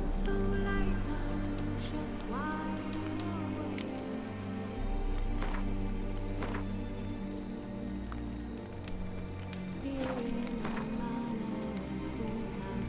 So light, just wide awake. Feeling alive, who's not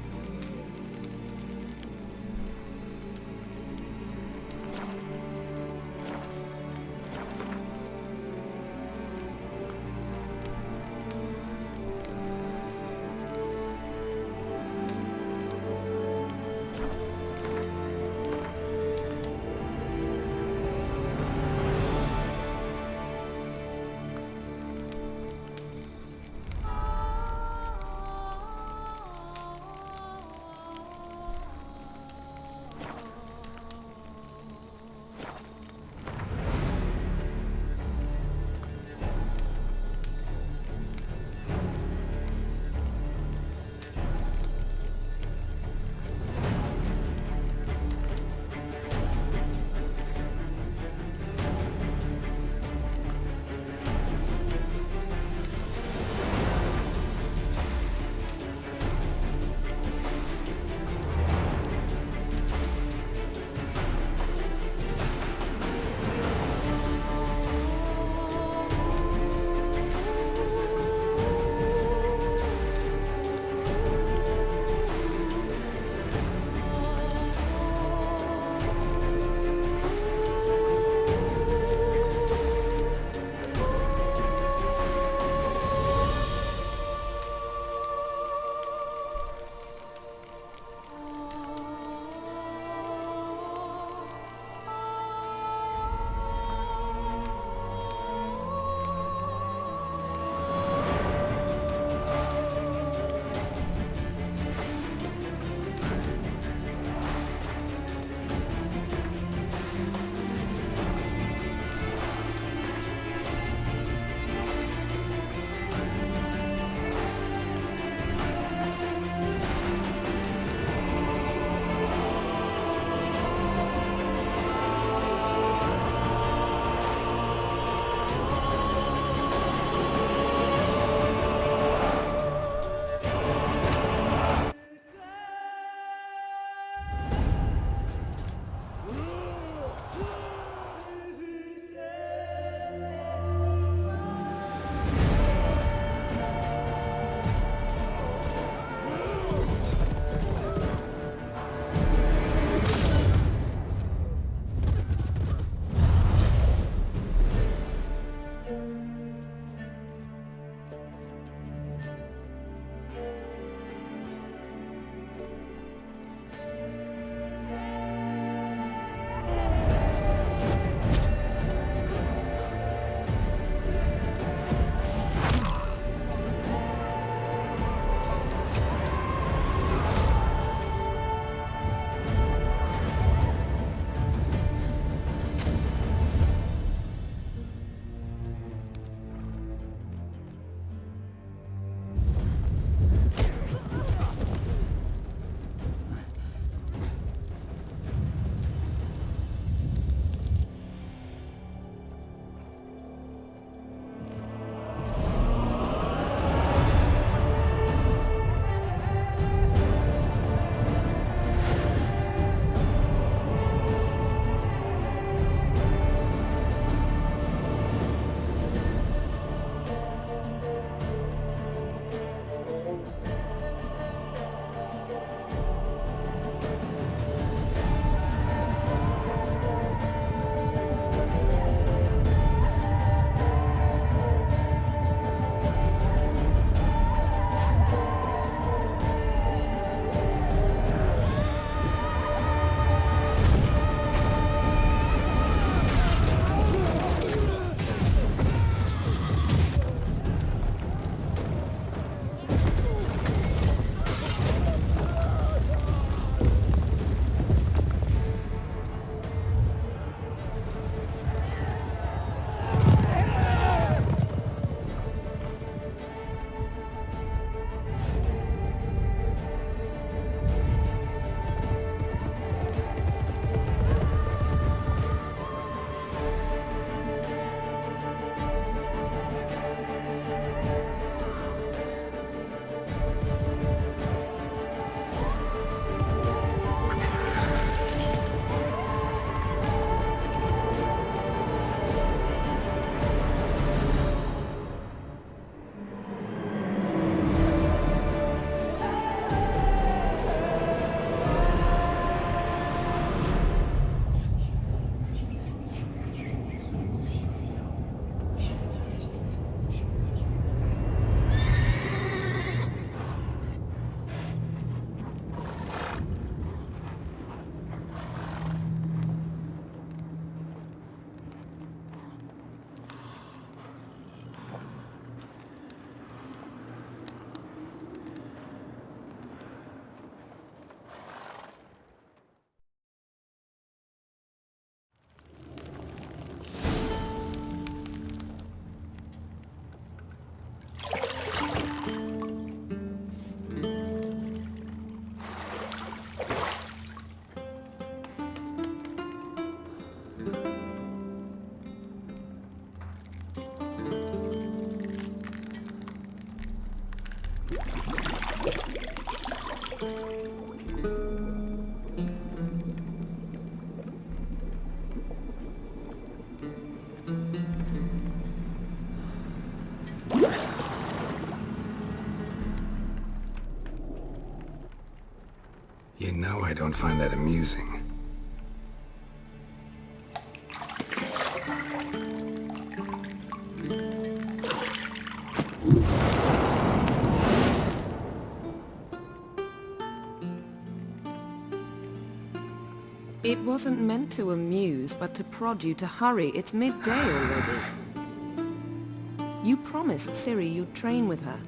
You know I don't find that amusing. It wasn't meant to amuse, but to prod you to hurry. It's midday already. You promised Ciri you'd train with her.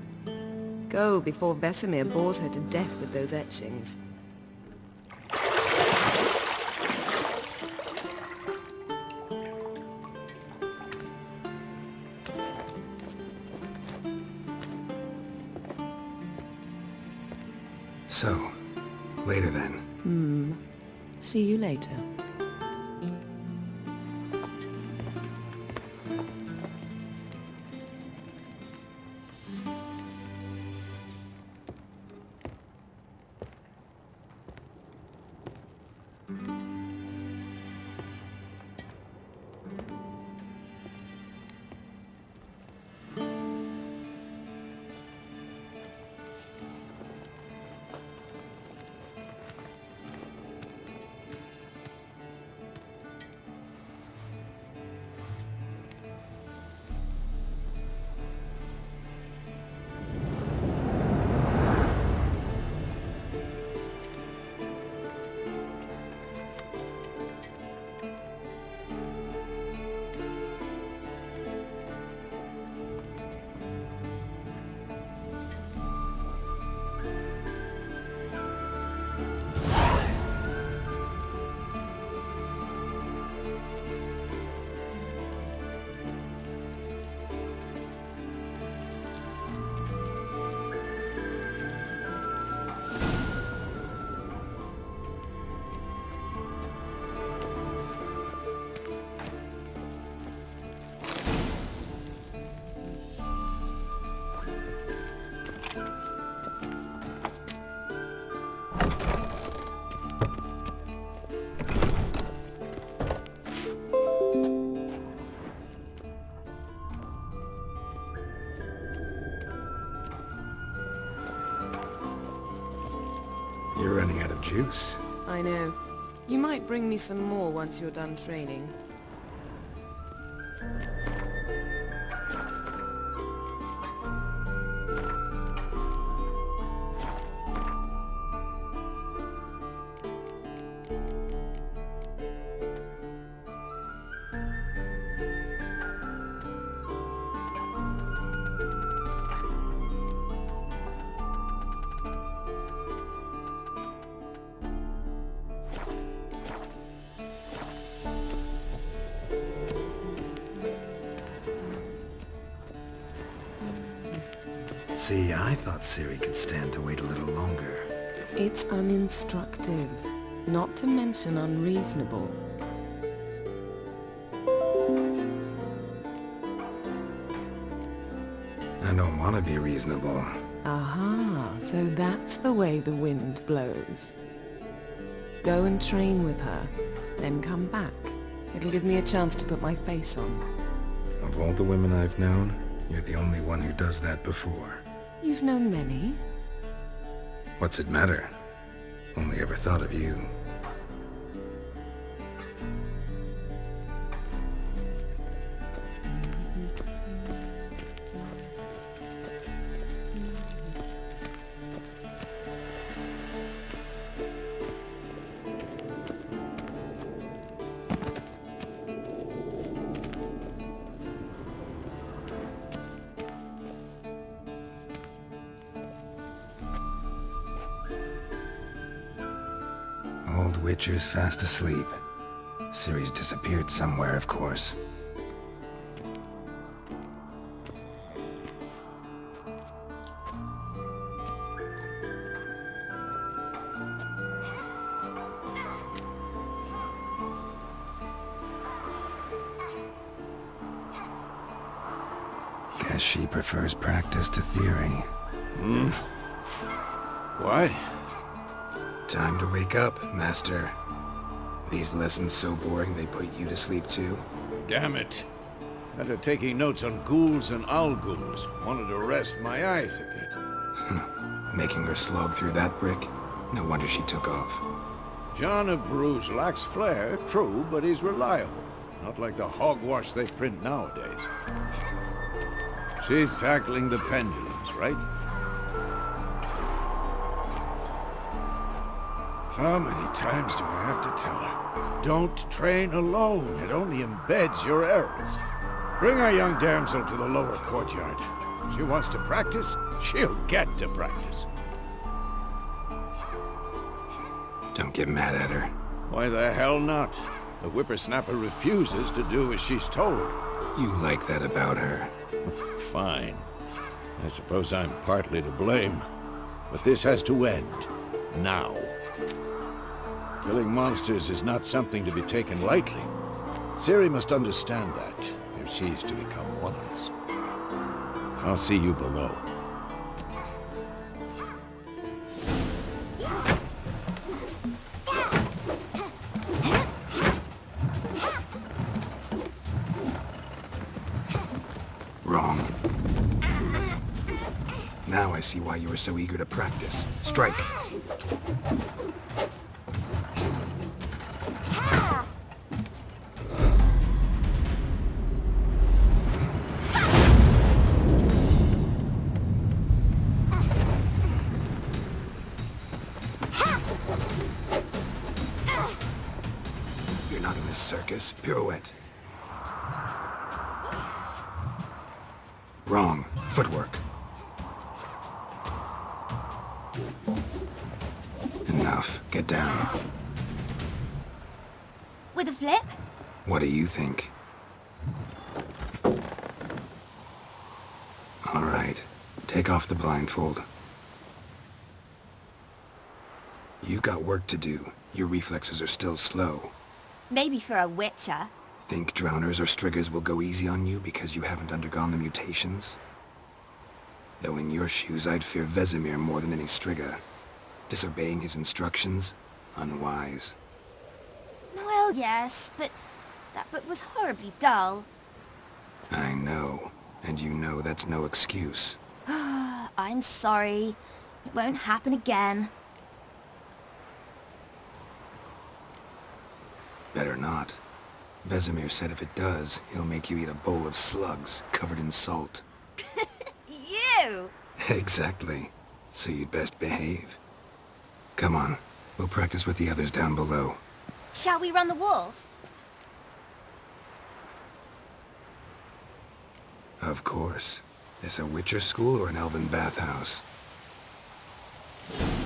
Go before Vesemir bores her to death with those etchings. So, later then. See you later. You're running out of juice. I know. You might bring me some more once you're done training. See, I thought Ciri could stand to wait a little longer. It's uninstructive, not to mention unreasonable. I don't want to be reasonable. Aha, so that's the way the wind blows. Go and train with her, then come back. It'll give me a chance to put my face on. Of all the women I've known, you're the only one who does that before. You've known many. What's it matter? Only ever thought of you. Old Witcher's fast asleep. Ciri's disappeared somewhere, of course. Guess she prefers practice to theory. Why? Time to wake up, Master. These lessons so boring they put you to sleep too? Damn it. After taking notes on ghouls and owl-ghouls, wanted to rest my eyes a bit. Making her slog through that brick? No wonder she took off. John of Bruges lacks flair, true, but he's reliable. Not like the hogwash they print nowadays. She's tackling the pendulums, right? How many times do I have to tell her? Don't train alone. It only embeds your errors. Bring our young damsel to the lower courtyard. She wants to practice, she'll get to practice. Don't get mad at her. Why the hell not? The whippersnapper refuses to do as she's told. You like that about her. Fine. I suppose I'm partly to blame. But this has to end. Now. Killing monsters is not something to be taken lightly. Ciri must understand that, if she's to become one of us. I'll see you below. Wrong. Now I see why you were so eager to practice. Strike. You're not in this circus. Pirouette. Wrong. Footwork. Enough. Get down. With a flip? What do you think? All right. Take off the blindfold. You've got work to do. Your reflexes are still slow. Maybe for a witcher. Think drowners or striggers will go easy on you because you haven't undergone the mutations? Though in your shoes, I'd fear Vesemir more than any strigger. Disobeying his instructions? Unwise. Well, yes, but that book was horribly dull. I know. And you know that's no excuse. I'm sorry. It won't happen again. Better not. Vesemir said if it does, he'll make you eat a bowl of slugs covered in salt. You! Exactly. So you'd best behave. Come on. We'll practice with the others down below. Shall we run the walls? Of course. This a Witcher school or an elven bathhouse?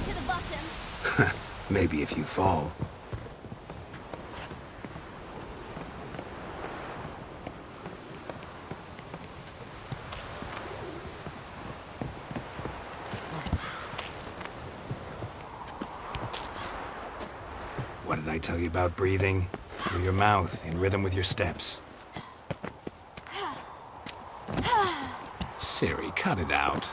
To the bottom. Maybe if you fall. What did I tell you about breathing? Through your mouth, in rhythm with your steps. Ciri, cut it out.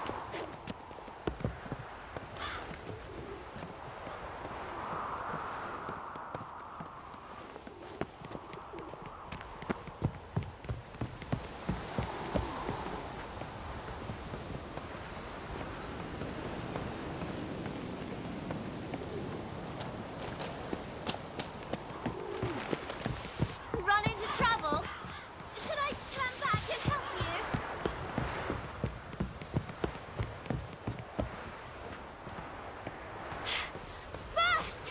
Run into trouble? Should I turn back and help you? First!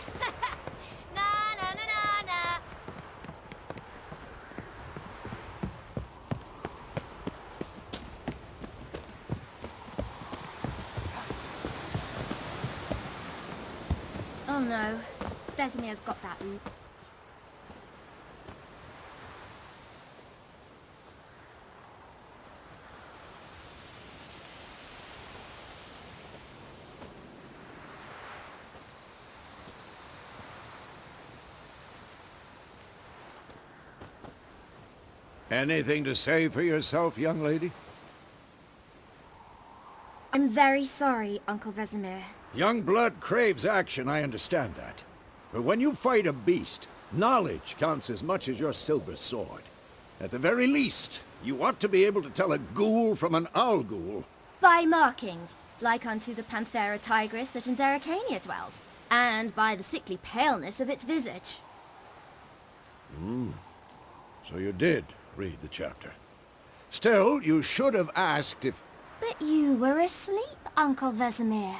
Na na na na na. Oh no. Vesemir's got that. Anything to say for yourself, young lady? I'm very sorry, Uncle Vesemir. Young blood craves action, I understand that. But when you fight a beast, knowledge counts as much as your silver sword. At the very least, you ought to be able to tell a ghoul from an owl ghoul. By markings, like unto the Panthera tigris that in Zerrikania dwells, and by the sickly paleness of its visage. So you did read the chapter. Still, you should have asked if... But you were asleep, Uncle Vesemir.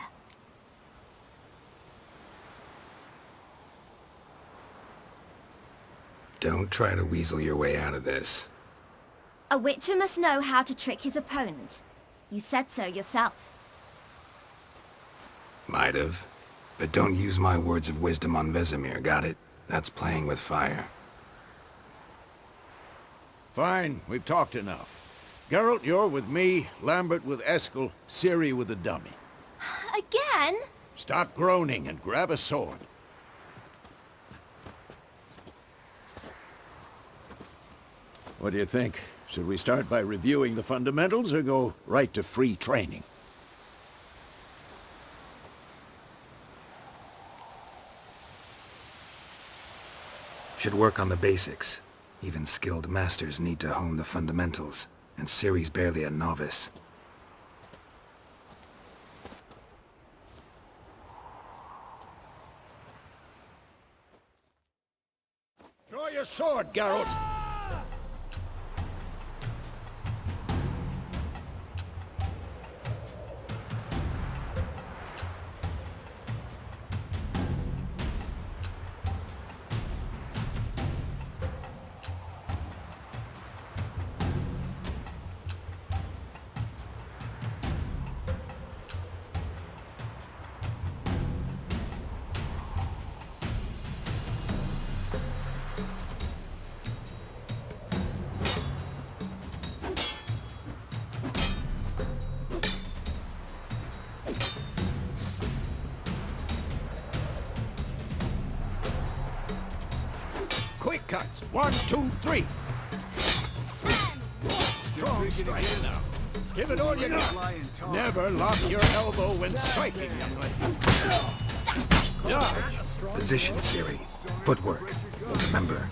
Don't try to weasel your way out of this. A witcher must know how to trick his opponent. You said so yourself. Might have. But don't use my words of wisdom on Vesemir, got it? That's playing with fire. Fine, we've talked enough. Geralt, you're with me, Lambert with Eskel, Ciri with the dummy. Again? Stop groaning and grab a sword. What do you think? Should we start by reviewing the fundamentals or go right to free training? Should work on the basics. Even skilled masters need to hone the fundamentals, and Ciri's barely a novice. Draw your sword, Geralt! Quick cuts. 1, 2, 3. Strong strike now. Give it all you got. Never lock your elbow when striking, young lady. Dodge. Position, Ciri. Footwork. Remember.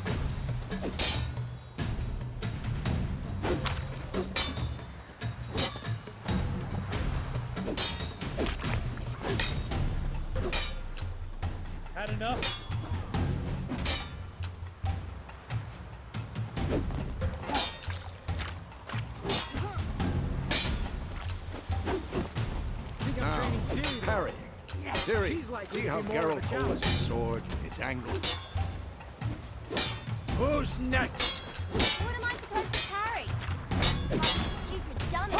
Had enough? Parrying. Ciri, see how Geralt holds his sword, its angle? Who's next? What am I supposed to carry? Like a stupid dummy.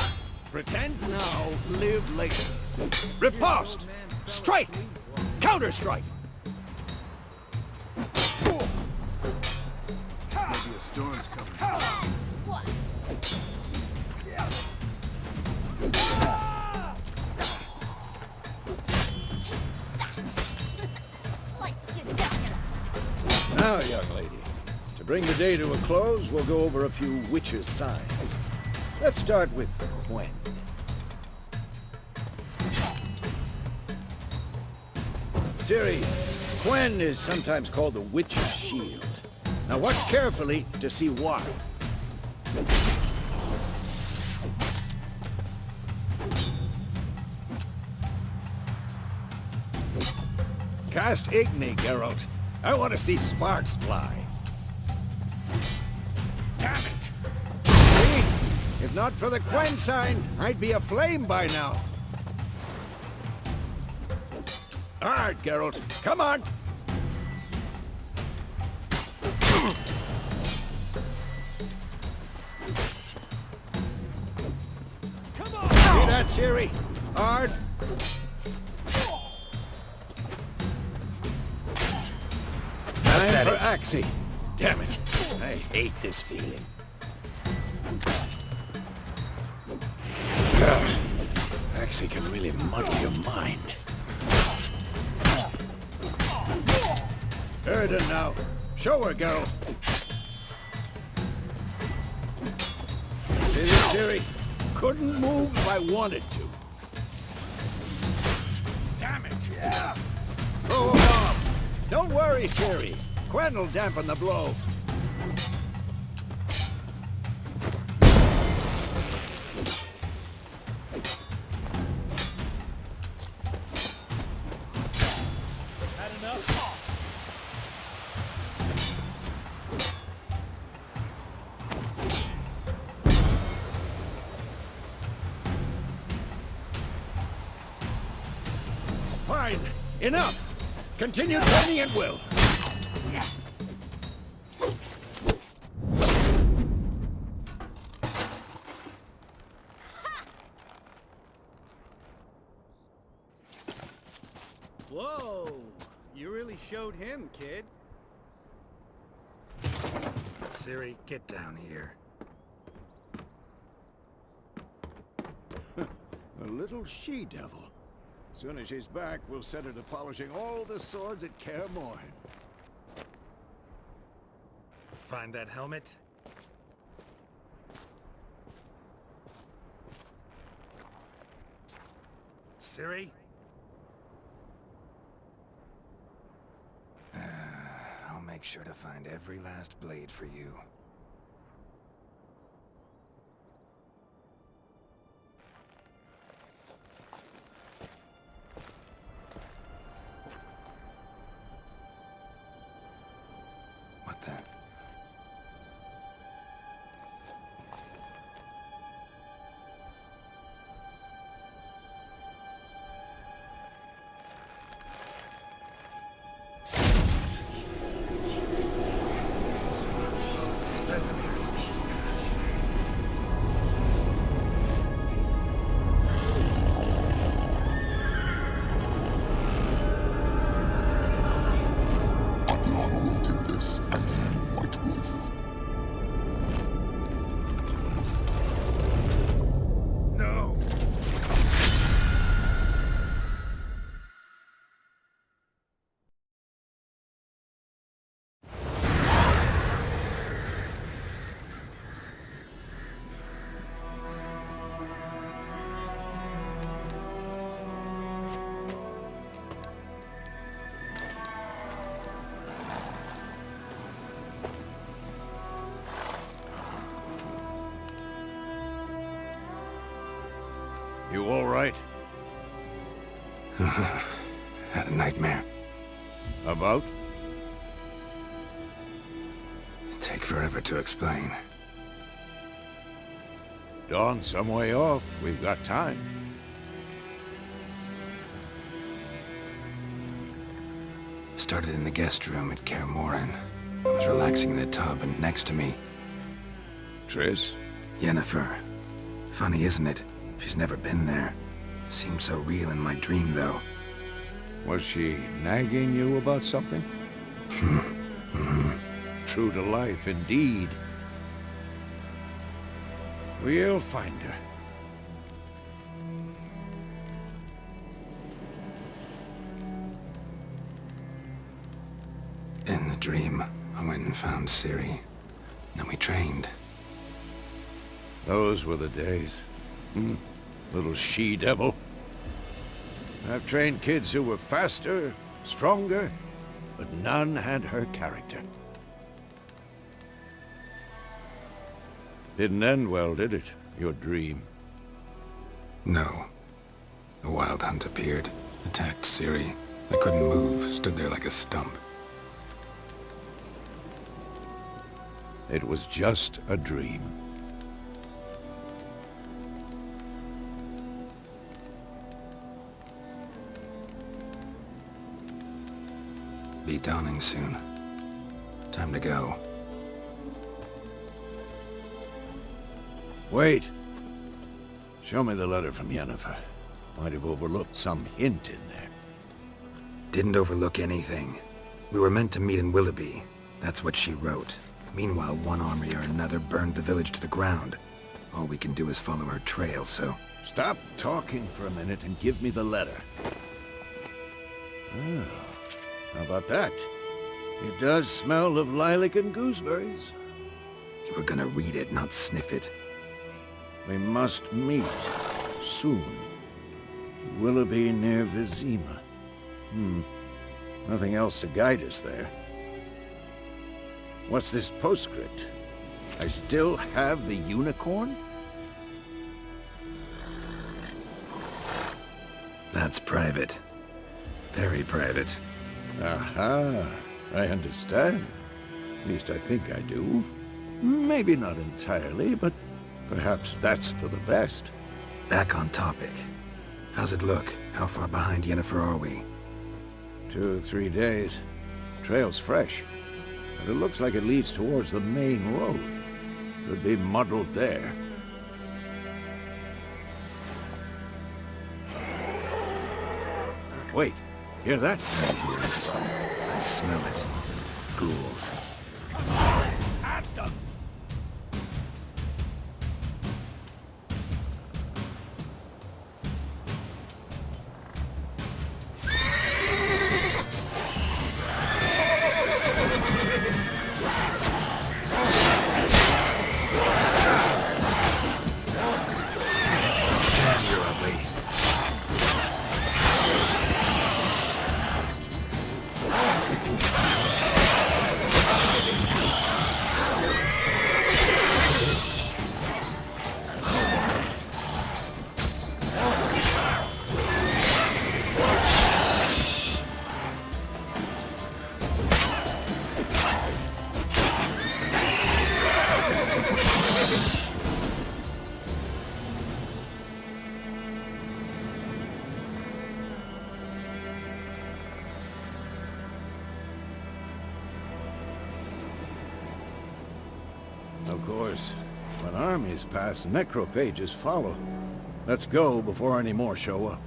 Pretend now, live later. Riposte! Strike! Counter-strike! Maybe a storm's coming. What? Now, young lady, to bring the day to a close, we'll go over a few witches' signs. Let's start with Quen. Ciri, Quen is sometimes called the Witch's Shield. Now watch carefully to see why. Cast Igni, Geralt. I want to see sparks fly. Damn it! See? If not for the Quen sign, I'd be aflame by now. All right, Geralt. Come on! Come on! See that, Ciri? Hard. Time for Axii. Damn it. I hate this feeling. Axii can really muddle your mind. Erden now. Show her, Geralt. See this, Ciri? Couldn't move if I wanted to. Damn it. Throw him off! Don't worry, Ciri. Quen will dampen the blow. Fine. Enough. Continue training at will. Whoa! You really showed him, kid. Ciri, get down here. A little she-devil. Soon as she's back, we'll set her to polishing all the swords at Kaer Morhen. Find that helmet? Ciri? I'll make sure to find every last blade for you. What the? Vesemir. Adriana will take this, and you, White Wolf. No! You all right? Had a nightmare. About? Take forever to explain. Dawn's some way off. We've got time. Started in the guest room at Kaer Morhen. I was relaxing in the tub, and next to me, Triss? Yennefer. Funny, isn't it? She's never been there. Seemed so real in my dream, though. Was she nagging you about something? True to life, indeed. We'll find her. In the dream, I went and found Ciri. Then we trained. Those were the days. Little she-devil. I've trained kids who were faster, stronger, but none had her character. Didn't end well, did it? Your dream? No. A wild hunt appeared, attacked Ciri. I couldn't move, stood there like a stump. It was just a dream. Be dawning soon. Time to go. Wait. Show me the letter from Yennefer. Might have overlooked some hint in there. Didn't overlook anything. We were meant to meet in Willoughby. That's what she wrote. Meanwhile, one army or another burned the village to the ground. All we can do is follow her trail, so... Stop talking for a minute and give me the letter. Oh, how about that? It does smell of lilac and gooseberries. You were gonna read it, not sniff it. We must meet soon. Willoughby near Vizima. Nothing else to guide us there. What's this postscript? I still have the unicorn? That's private. Very private. Aha, I understand. At least I think I do. Maybe not entirely, but perhaps that's for the best. Back on topic. How's it look? How far behind Yennefer are we? 2 or 3 days. Trail's fresh, but it looks like it leads towards the main road. Could be muddled there. Wait, hear that? I smell it. Ghouls. At them! You're ugly. Of course, when armies pass, necrophages follow. Let's go before any more show up.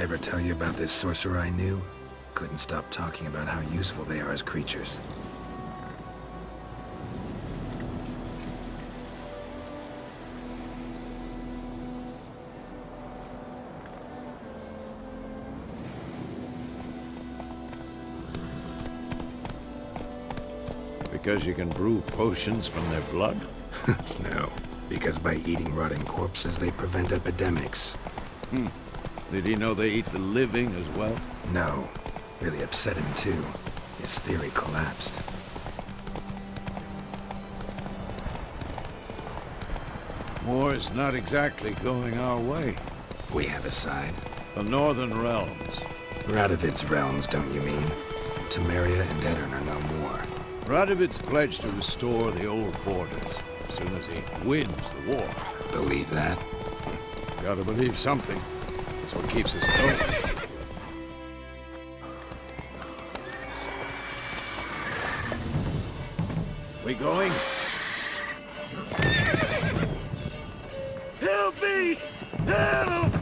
Ever tell you about this sorcerer I knew? Couldn't stop talking about how useful they are as creatures. Because you can brew potions from their blood? No, because by eating rotting corpses, they prevent epidemics. Did he know they eat the living as well? No, really upset him too. His theory collapsed. War's not exactly going our way. We have a side. The Northern Realms. Radovid's realms, don't you mean? Temeria and Edirn are no more. Radovid's pledged to restore the old borders as soon as he wins the war. Believe that? Gotta believe something. That's what keeps us going. We going? Help me! Help!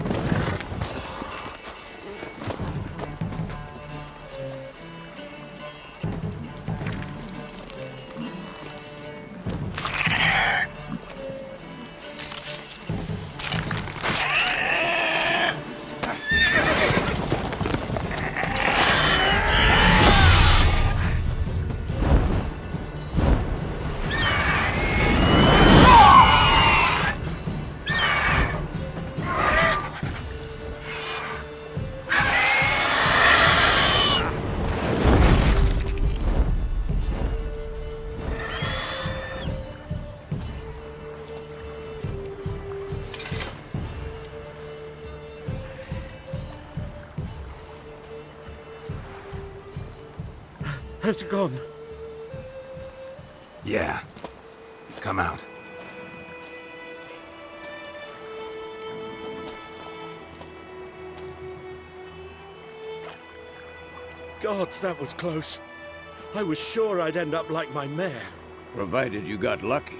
Has it gone? Yeah. Come out. Gods, that was close. I was sure I'd end up like my mare. Provided you got lucky.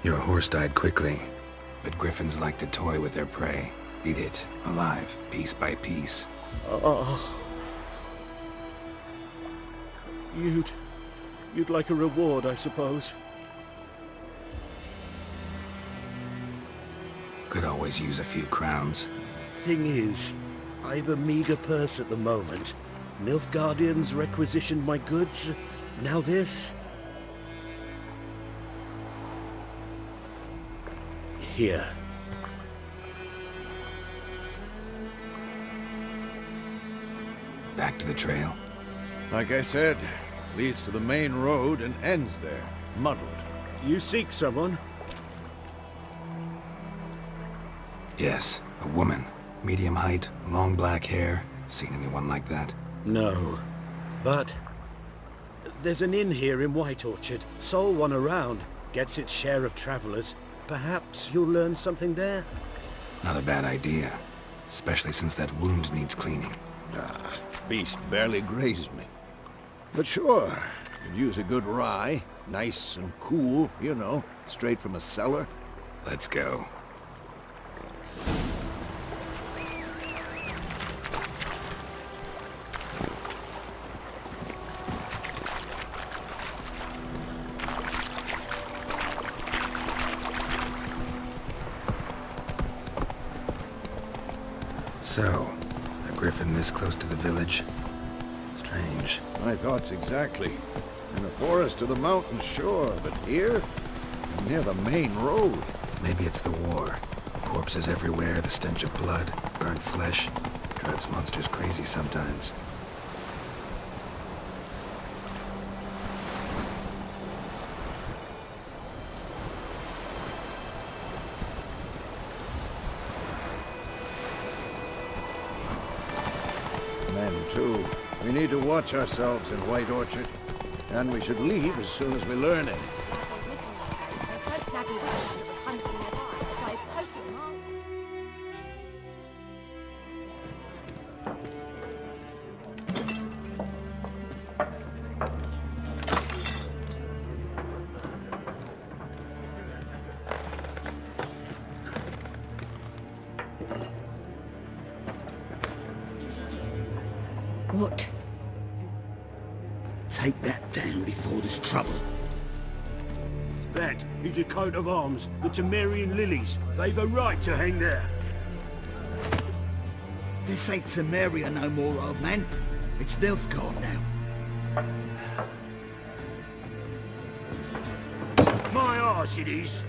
Your horse died quickly, but griffins like to toy with their prey. Eat it, alive, piece by piece. You'd You'd like a reward, I suppose. Could always use a few crowns. Thing is, I've a meager purse at the moment. Nilfgaardians requisitioned my goods. Now this. Here. Back to the trail. Like I said, leads to the main road and ends there, muddled. You seek someone? Yes, a woman. Medium height, long black hair. Seen anyone like that? No. But there's an inn here in White Orchard. Sole one around. Gets its share of travelers. Perhaps you'll learn something there? Not a bad idea. Especially since that wound needs cleaning. Ah, beast barely grazed me. But sure, could use a good rye. Nice and cool, you know, straight from a cellar. Let's go. So, a griffin this close to the village? Strange. My thoughts exactly. In the forest or the mountains, sure, but here? Near the main road. Maybe it's the war. Corpses everywhere, the stench of blood, burnt flesh. Drives monsters crazy sometimes. Men, too. We need to watch ourselves in White Orchard. And we should leave as soon as we learn it. What? Take that down before there's trouble. That is a coat of arms, the Temerian lilies. They've a right to hang there. This ain't Temeria no more, old man. It's Nilfgaard now. My arse it is.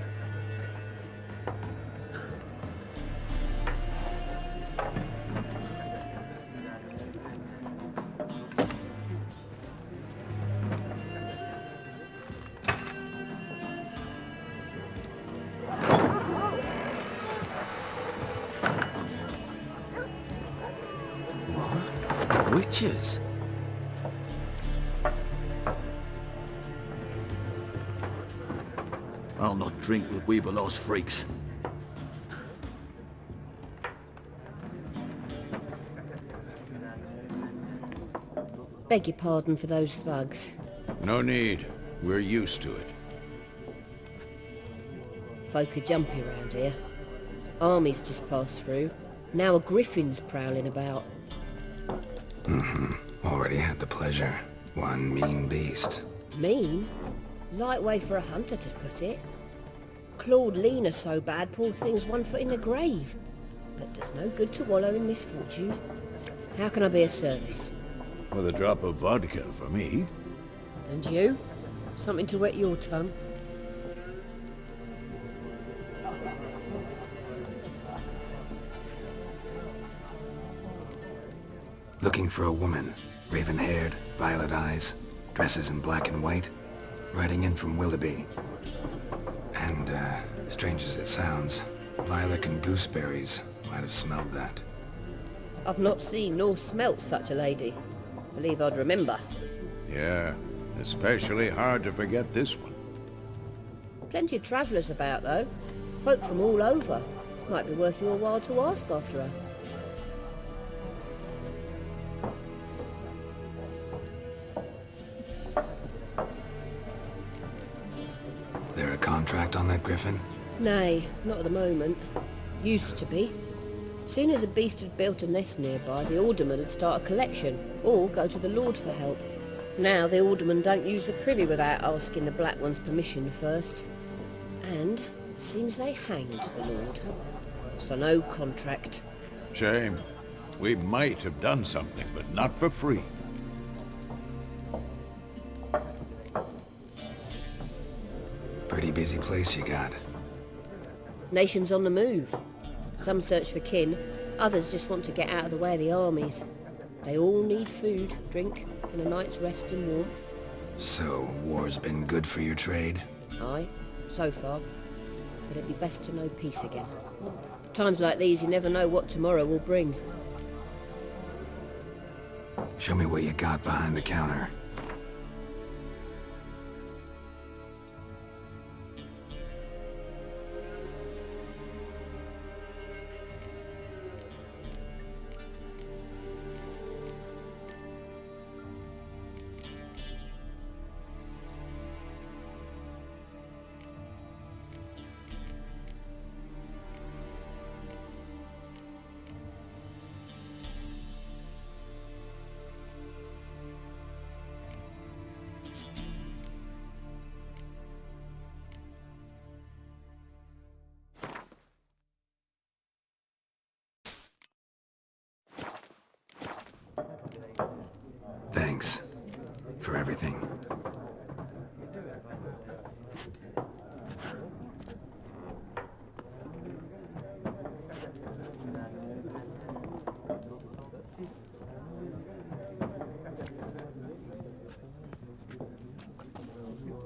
Witches? I'll not drink with Weaverlost freaks. Beg your pardon for those thugs. No need. We're used to it. Folk are jumpy around here. Armies just passed through. Now a griffin's prowling about. Already had the pleasure. One mean beast. Mean? Light way for a hunter to put it. Clawed Lena so bad, poor thing's 1 foot in the grave. But does no good to wallow in misfortune. How can I be of service? With a drop of vodka for me. And you? Something to wet your tongue? Looking for a woman. Raven-haired, violet eyes, dresses in black and white. Riding in from Willoughby. And, strange as it sounds, lilac and gooseberries might have smelled that. I've not seen nor smelt such a lady. Believe I'd remember. Yeah, especially hard to forget this one. Plenty of travellers about, though. Folk from all over. Might be worth your while to ask after her. There a contract on that griffin? Nay, not at the moment. Used to be. Soon as a beast had built a nest nearby, the alderman would start a collection, or go to the Lord for help. Now the aldermen don't use the privy without asking the Black One's permission first. And seems they hanged the Lord. So no contract. Shame. We might have done something, but not for free. Pretty busy place you got. Nations on the move. Some search for kin, others just want to get out of the way of the armies. They all need food, drink, and a night's rest and warmth. So, war's been good for your trade? Aye, so far. But it'd be best to know peace again. Times like these, you never know what tomorrow will bring. Show me what you got behind the counter. Thanks for everything.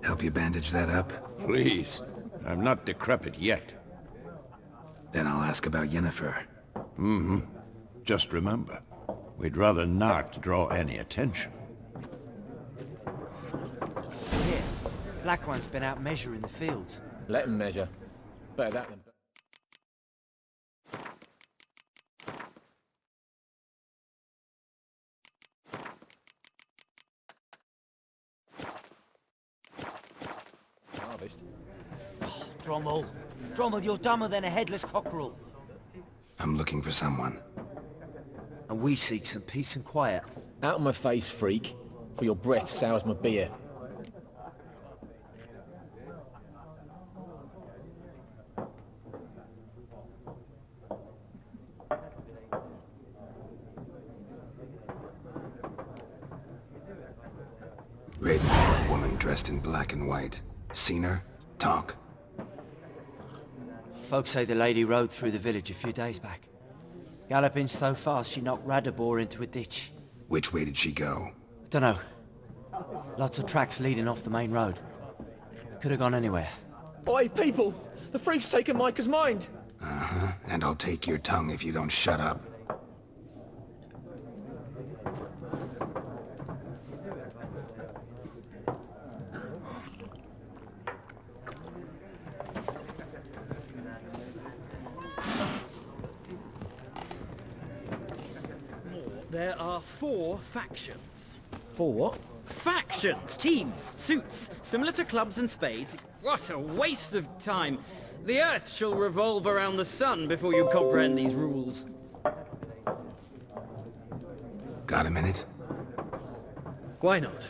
Help you bandage that up? Please. I'm not decrepit yet. Then I'll ask about Yennefer. Mm-hmm. Just remember, we'd rather not draw any attention. Here, Black One's been out measuring the fields. Let him measure. Better that than... Harvest. Oh, Drommel! Drommel, you're dumber than a headless cockerel. I'm looking for someone. And we seek some peace and quiet. Out of my face, freak. For your breath sours my beer. Raven-haired woman dressed in black and white. Seen her? Talk. Folks say the lady rode through the village a few days back. Galloping so fast she knocked Radabor into a ditch. Which way did she go? Dunno. Lots of tracks leading off the main road. Could have gone anywhere. Oi, people! The freak's taken Micah's mind! Uh-huh, and I'll take your tongue if you don't shut up. There are 4 factions. 4 what? Factions! Teams! Suits! Similar to clubs and spades. What a waste of time! The Earth shall revolve around the sun before you comprehend these rules. Got a minute? Why not?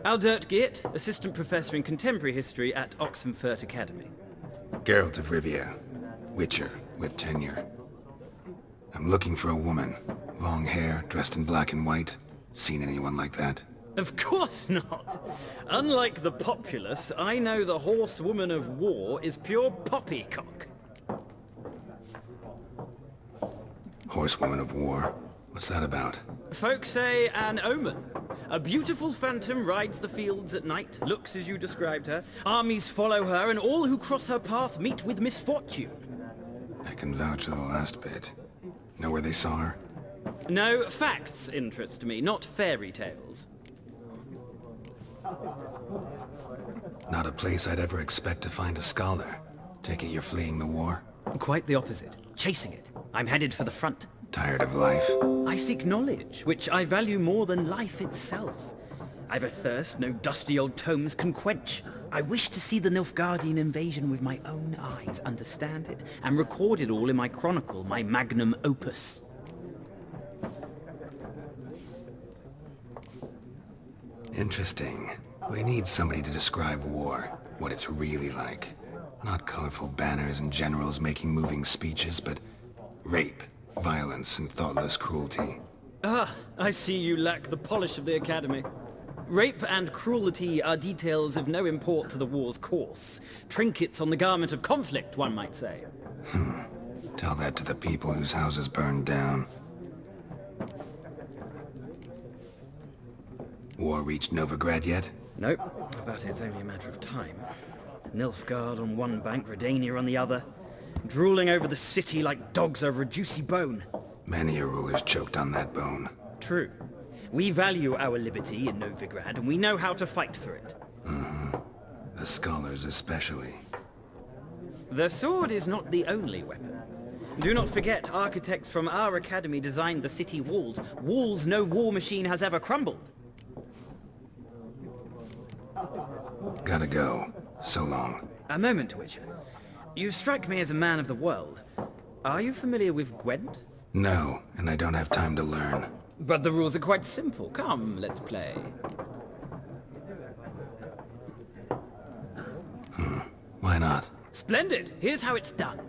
Aldert Geert, Assistant Professor in Contemporary History at Oxenfurt Academy. Geralt of Rivia. Witcher, with tenure. I'm looking for a woman. Long hair, dressed in black and white. Seen anyone like that? Of course not! Unlike the populace, I know the horsewoman of war is pure poppycock. Horsewoman of war? What's that about? Folk say an omen. A beautiful phantom rides the fields at night, looks as you described her. Armies follow her, and all who cross her path meet with misfortune. I can vouch for the last bit. Know where they saw her? No, facts interest me, not fairy tales. Not a place I'd ever expect to find a scholar. Take it you're fleeing the war? Quite the opposite. Chasing it. I'm headed for the front. Tired of life? I seek knowledge, which I value more than life itself. I've a thirst no dusty old tomes can quench. I wish to see the Nilfgaardian invasion with my own eyes, understand it, and record it all in my chronicle, my magnum opus. Interesting. We need somebody to describe war, what it's really like. Not colorful banners and generals making moving speeches, but rape, violence, and thoughtless cruelty. Ah, I see you lack the polish of the Academy. Rape and cruelty are details of no import to the war's course. Trinkets on the garment of conflict, one might say. Tell that to the people whose houses burned down. War reached Novigrad yet? Nope, but it's only a matter of time. Nilfgaard on one bank, Redania on the other, drooling over the city like dogs over a juicy bone. Many a ruler's choked on that bone. True. We value our liberty in Novigrad, and we know how to fight for it. The scholars especially. The sword is not the only weapon. Do not forget, architects from our academy designed the city walls. Walls no war machine has ever crumbled. Gotta go. So long. A moment, Witcher. You strike me as a man of the world. Are you familiar with Gwent? No, and I don't have time to learn. But the rules are quite simple. Come, let's play. Why not? Splendid! Here's how it's done.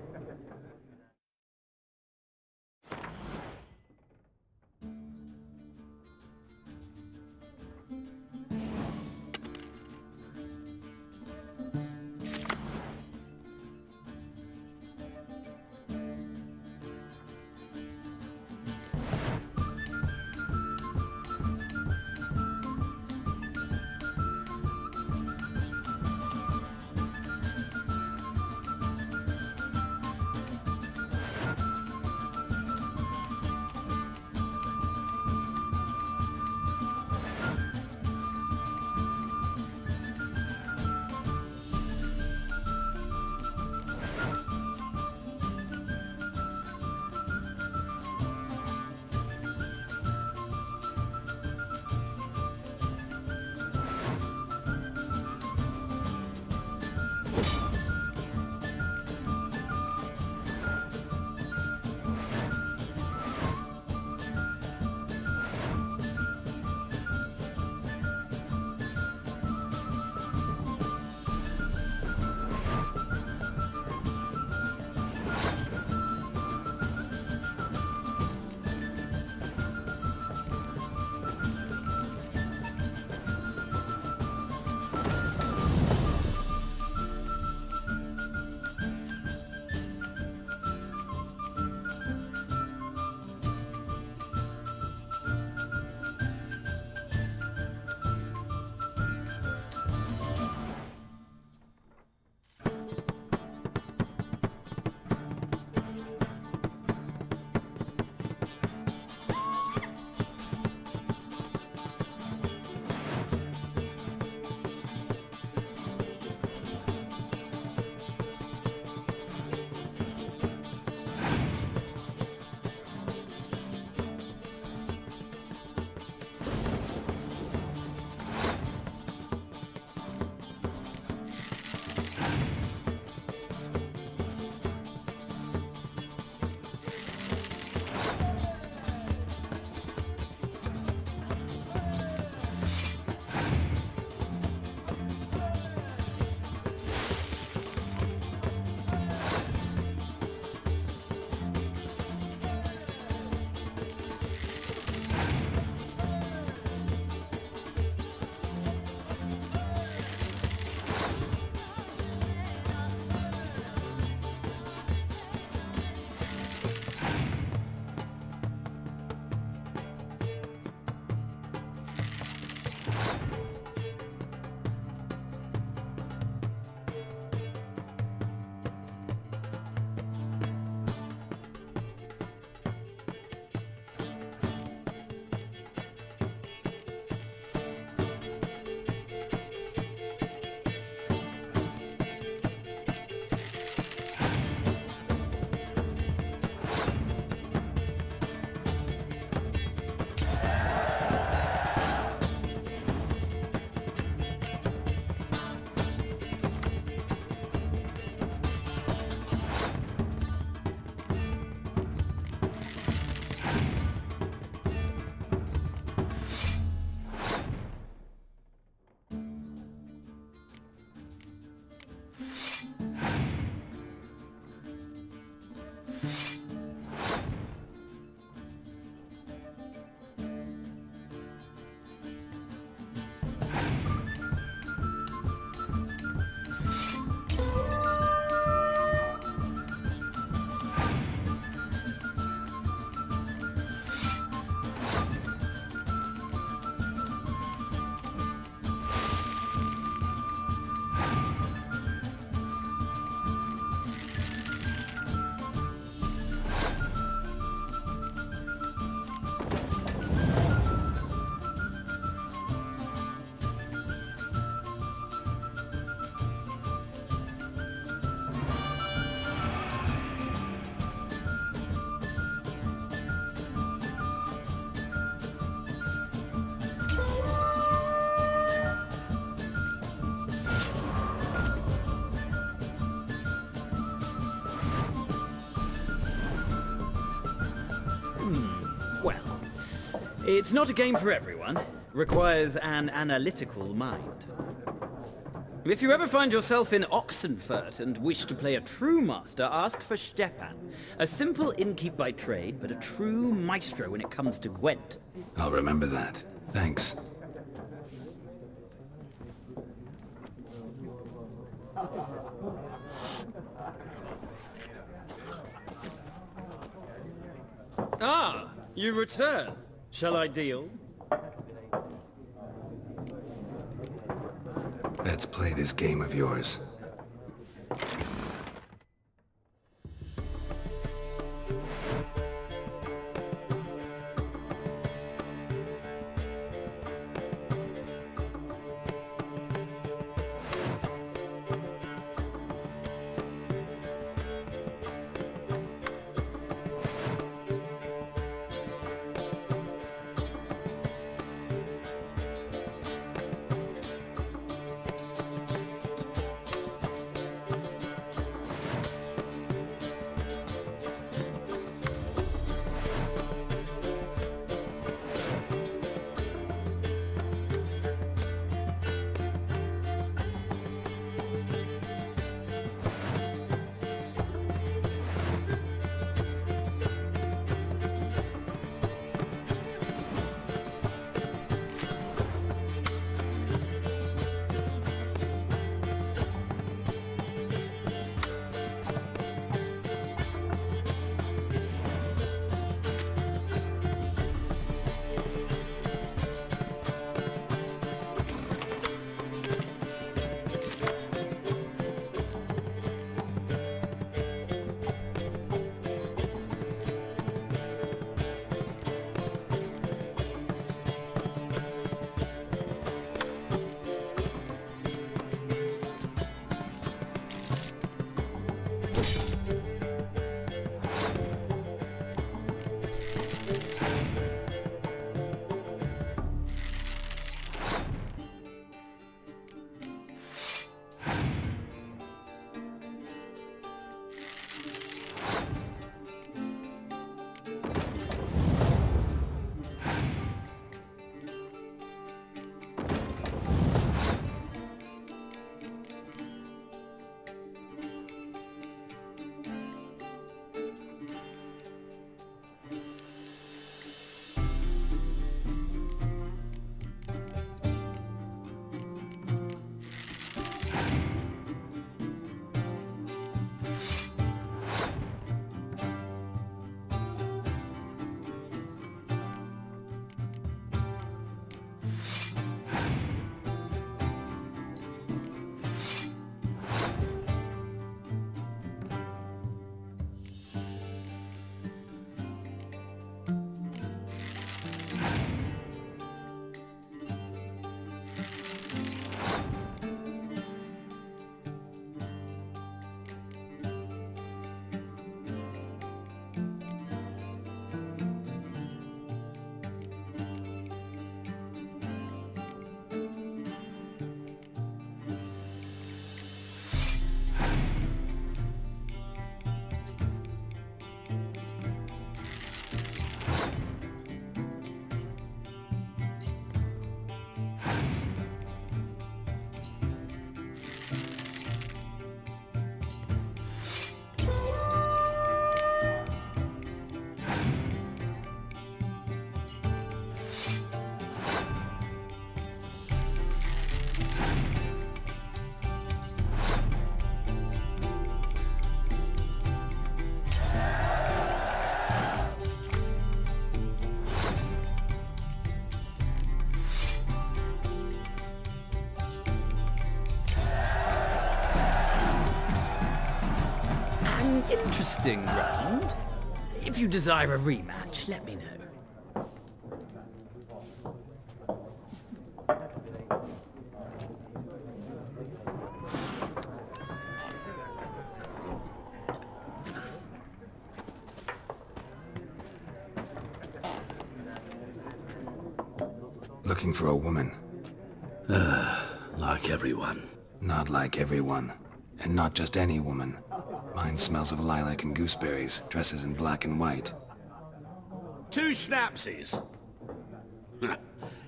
It's not a game for everyone. Requires an analytical mind. If you ever find yourself in Oxenfurt and wish to play a true master, ask for Stepan. A simple innkeep by trade, but a true maestro when it comes to Gwent. I'll remember that. Thanks. Ah, you return. Shall I deal? Let's play this game of yours. Interesting round. If you desire a rematch, let me know. Looking for a woman. Like everyone. Not like everyone. And not just any woman. Mine smells of lilac and gooseberries, dresses in black and white. 2 schnapsies.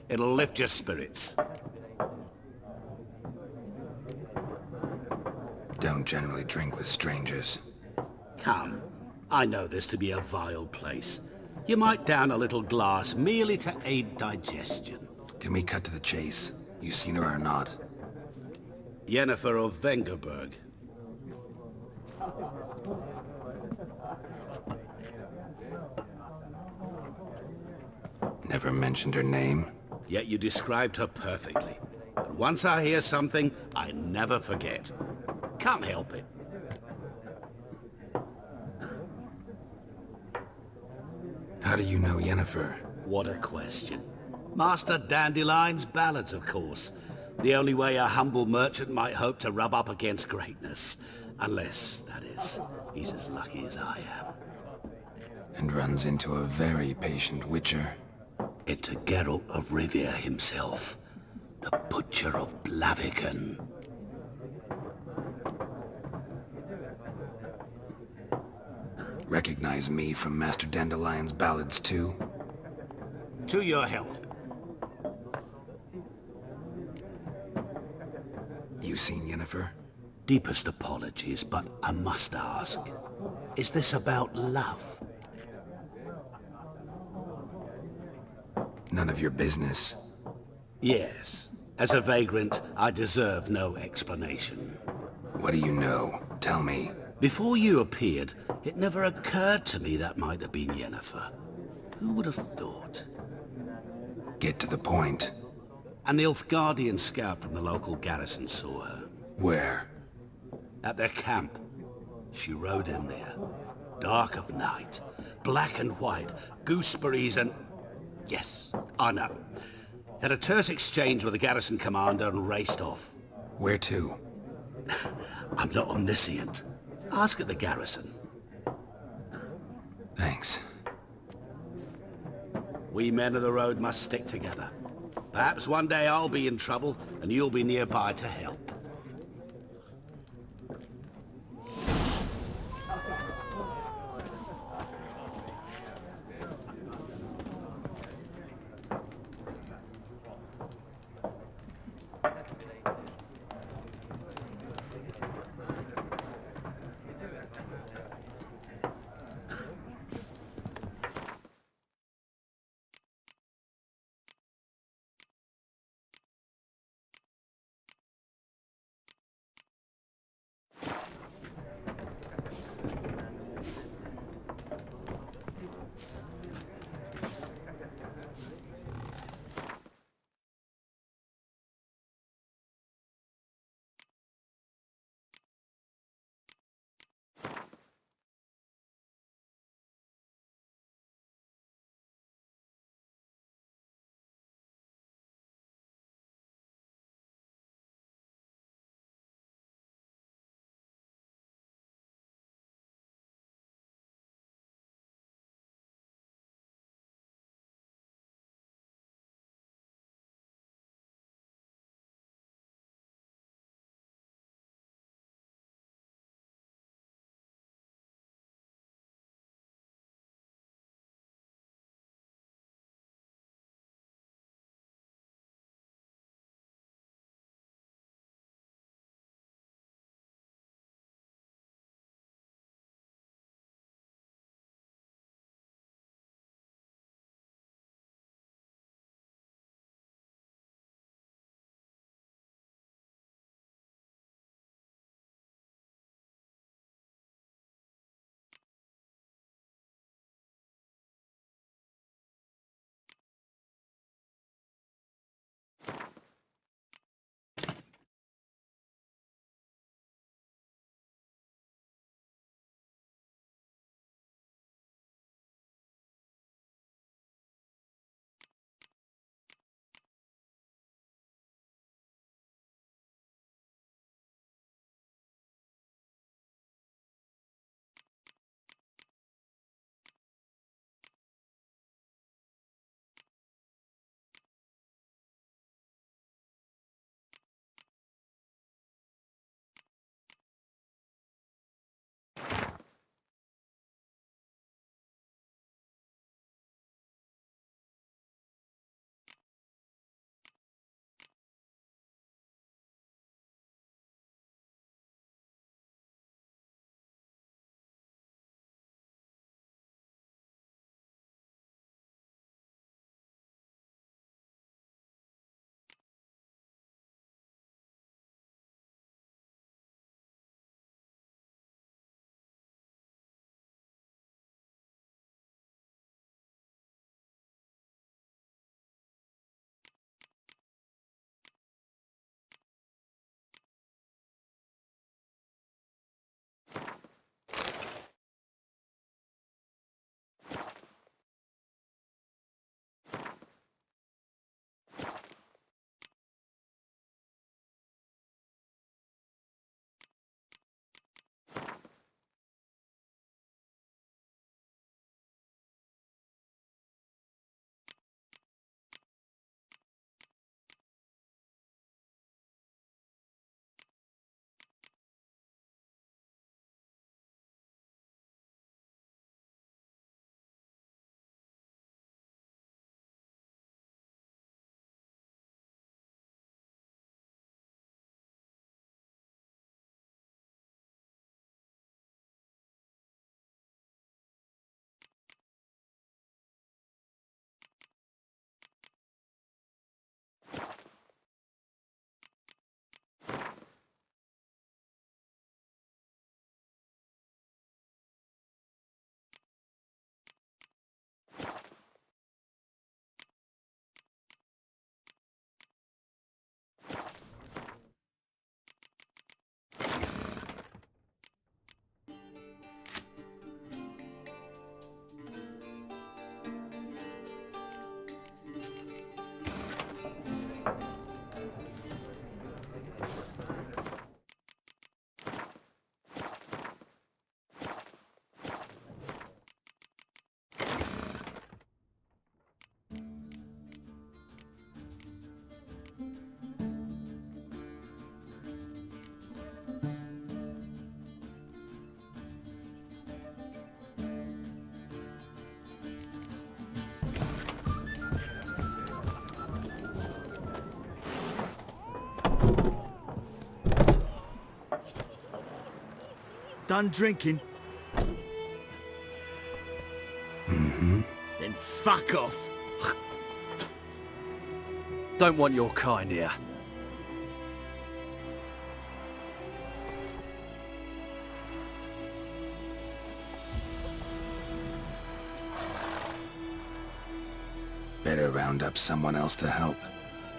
It'll lift your spirits. Don't generally drink with strangers. Come. I know this to be a vile place. You might down a little glass merely to aid digestion. Can we cut to the chase? You seen her or not? Yennefer of Vengerberg. Never mentioned her name? Yet you described her perfectly. And once I hear something, I never forget. Can't help it. How do you know Yennefer? What a question. Master Dandelion's ballads, of course. The only way a humble merchant might hope to rub up against greatness. Unless, that is, he's as lucky as I am. And runs into a very patient witcher. Into Geralt of Rivia himself. The Butcher of Blaviken. Recognize me from Master Dandelion's ballads too? To your health. You seen Yennefer? Deepest apologies, but I must ask. Is this about love? None of your business. Yes. As a vagrant, I deserve no explanation. What do you know? Tell me. Before you appeared, it never occurred to me that might have been Yennefer. Who would have thought? Get to the point. An Nilfgaardian scout from the local garrison saw her. Where? At their camp. She rode in there. Dark of night. Black and white. Gooseberries and... Yes, I know. Had a terse exchange with the garrison commander and raced off. Where to? I'm not omniscient. Ask at the garrison. Thanks. We men of the road must stick together. Perhaps one day I'll be in trouble and you'll be nearby to help. Done drinking? Mm-hmm. Then fuck off. Don't want your kind here. Better round up someone else to help.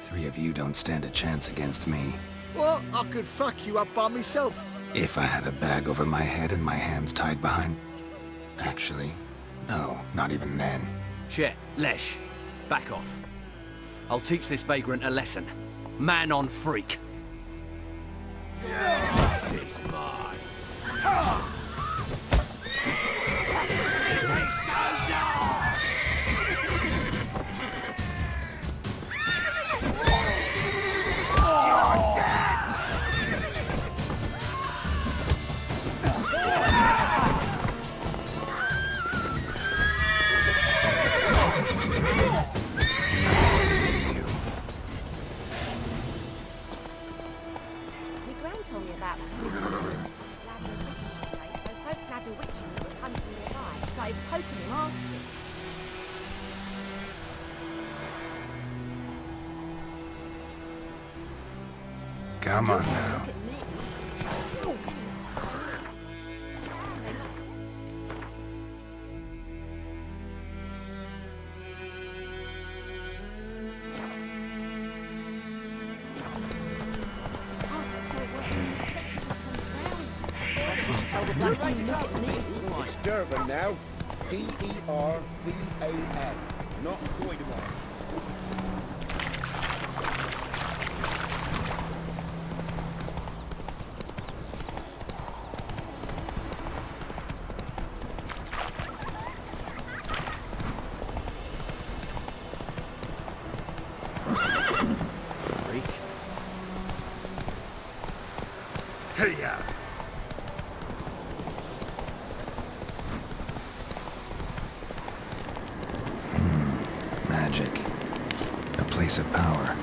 3 of you don't stand a chance against me. What? I could fuck you up by myself. If I had a bag over my head and my hands tied behind... Actually, no, not even then. Chet, Lesh, back off. I'll teach this vagrant a lesson. Man on freak. This is mine. My gran told me about Smith. So folk Nabby Witchman was hunting nearby, started poking him, asking. Come on now. It's Durban now. D-E-R-V-A-N. Not Croydon. Freak. Hey-ya! Magic. A place of power.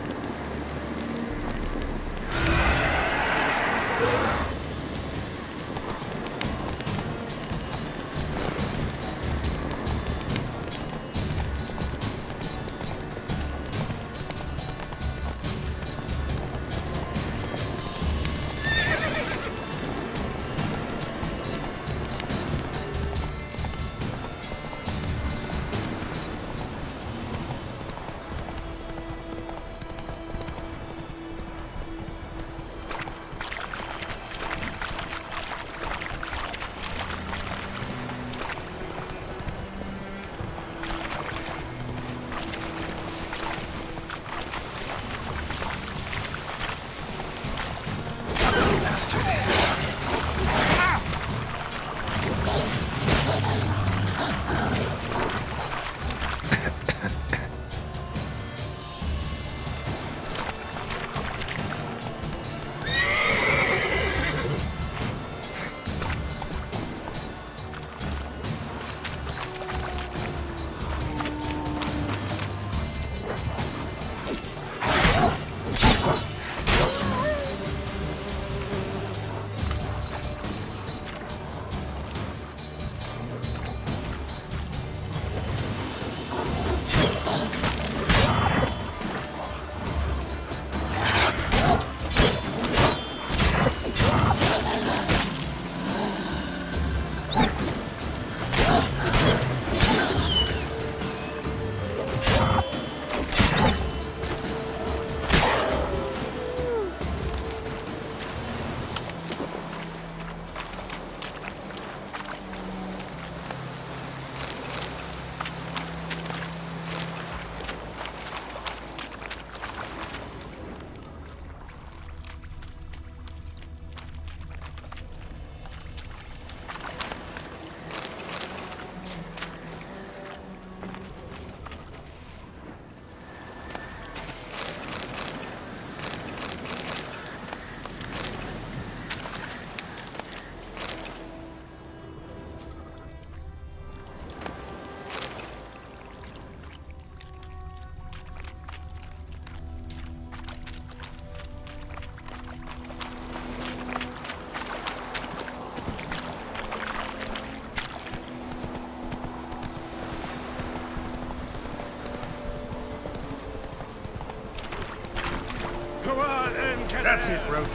That's it, Roach.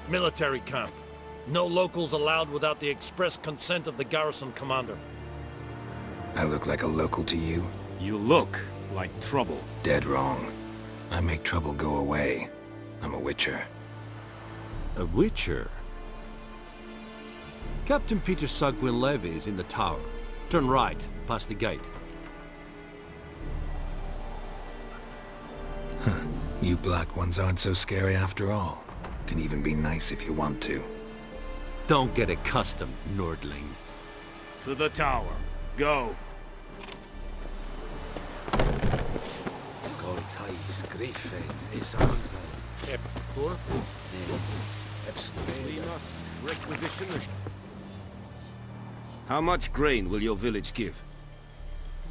Military camp. No locals allowed without the express consent of the garrison commander. I look like a local to you? You look like trouble. Dead wrong. I make trouble go away. I'm a witcher. A witcher? Captain Peter Saar Gwynleve is in the tower. Turn right, past the gate. Huh. You black ones aren't so scary after all. Can even be nice if you want to. Don't get accustomed, Nordling. To the tower. Go. We must requisition the... How much grain will your village give?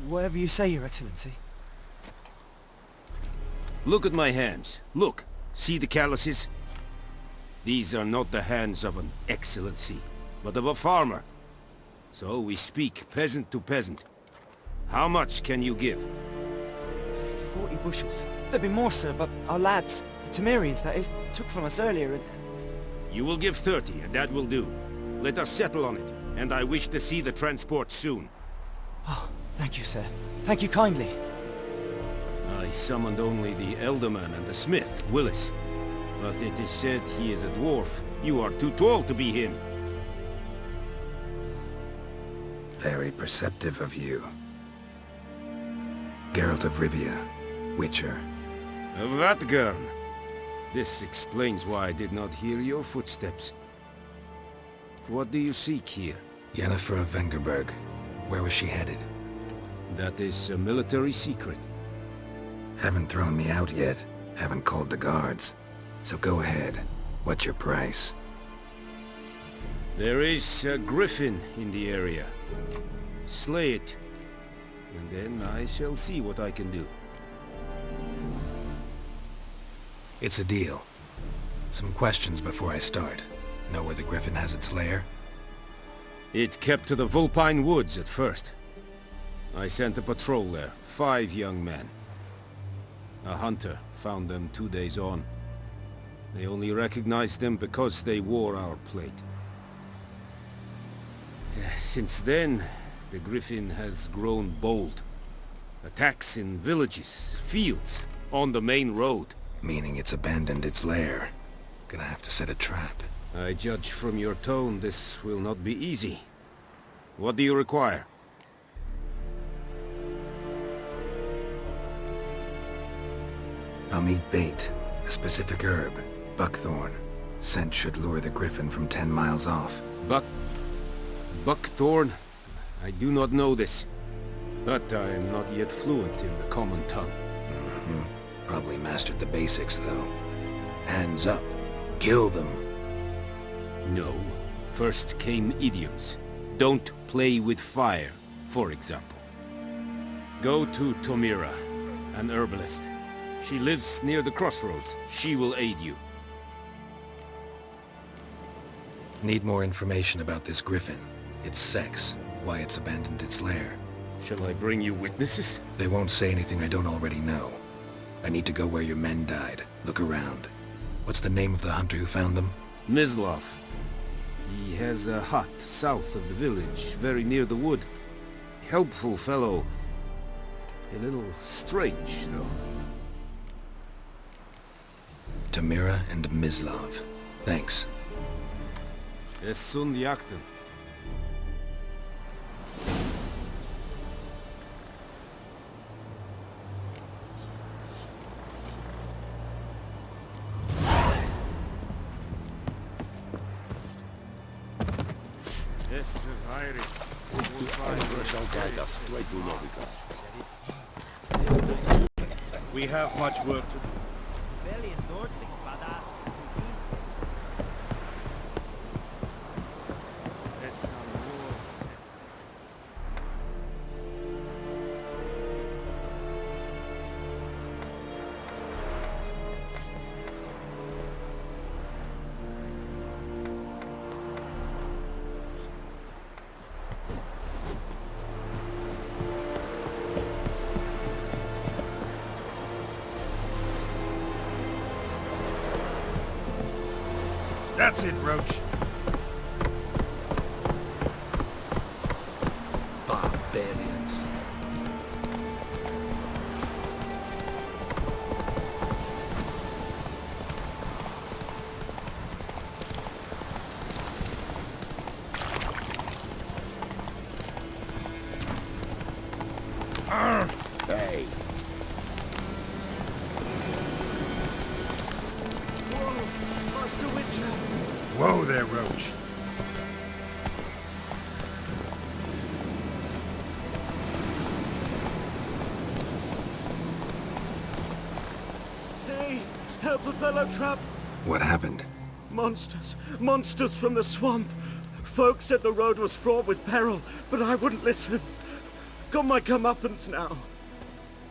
Whatever you say, Your Excellency. Look at my hands. Look. See the calluses? These are not the hands of an excellency, but of a farmer. So we speak peasant to peasant. How much can you give? 40 bushels. There'd be more, sir, but our lads, the Temerians that is, took from us earlier and... You will give 30, and that will do. Let us settle on it, and I wish to see the transport soon. Oh, thank you, sir. Thank you kindly. I summoned only the Elderman and the smith, Willis. But it is said he is a dwarf. You are too tall to be him. Very perceptive of you. Geralt of Rivia, Witcher. Vatgern! This explains why I did not hear your footsteps. What do you seek here? Yennefer of Vengerberg. Where was she headed? That is a military secret. Haven't thrown me out yet. Haven't called the guards. So go ahead. What's your price? There is a griffin in the area. Slay it. And then I shall see what I can do. It's a deal. Some questions before I start. Know where the griffin has its lair? It kept to the Vulpine Woods at first. I sent a patrol there, 5 young men. A hunter found them 2 days on. They only recognized them because they wore our plate. Since then, the griffin has grown bold. Attacks in villages, fields, on the main road. Meaning it's abandoned its lair. Gonna have to set a trap. I judge from your tone this will not be easy. What do you require? I'll need bait, a specific herb, buckthorn. Scent should lure the griffin from 10 miles off. Buckthorn? I do not know this. But I am not yet fluent in the common tongue. Probably mastered the basics, though. Hands up. Kill them. No. First came idioms. Don't play with fire, for example. Go to Tomira, an herbalist. She lives near the crossroads. She will aid you. Need more information about this griffin. Its sex, why it's abandoned its lair. Shall I bring you witnesses? They won't say anything I don't already know. I need to go where your men died. Look around. What's the name of the hunter who found them? Mislav. He has a hut south of the village, very near the wood. Helpful fellow. A little strange, though. Tomira and Mislav. Thanks. Es sunt jakten. We have much work to do. That's it, Roach. Barbarians. Hey. Whoa, Master Witcher! Whoa there, Roach. Hey, help a fellow trap! What happened? Monsters! Monsters from the swamp! Folk said the road was fraught with peril, but I wouldn't listen. Got my comeuppance now.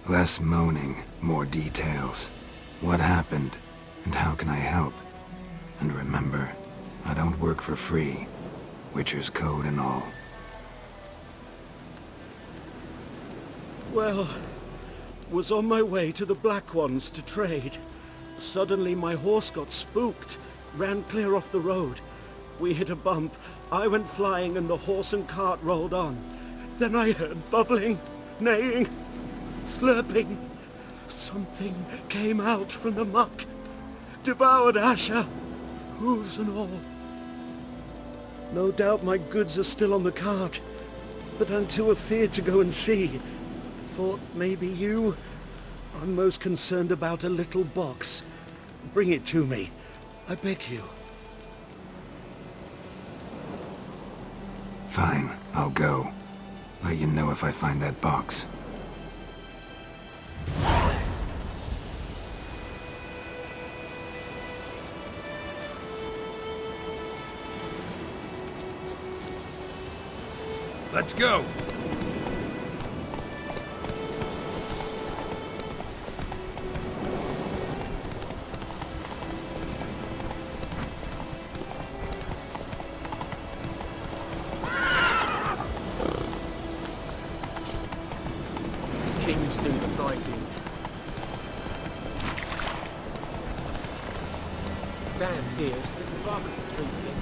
Less moaning, more details. What happened, and how can I help? And remember, I don't work for free. Witcher's code and all. Well, was on my way to the Black Ones to trade. Suddenly my horse got spooked, ran clear off the road. We hit a bump, I went flying and the horse and cart rolled on. Then I heard bubbling, neighing, slurping. Something came out from the muck, devoured Asher, hooves and all. No doubt my goods are still on the cart, but I'm too afeard to go and see. Thought maybe you... I'm most concerned about a little box. Bring it to me, I beg you. Fine, I'll go. Let you know if I find that box. Let's go! Kings do the fighting. Down here, stick the bark of the trees in.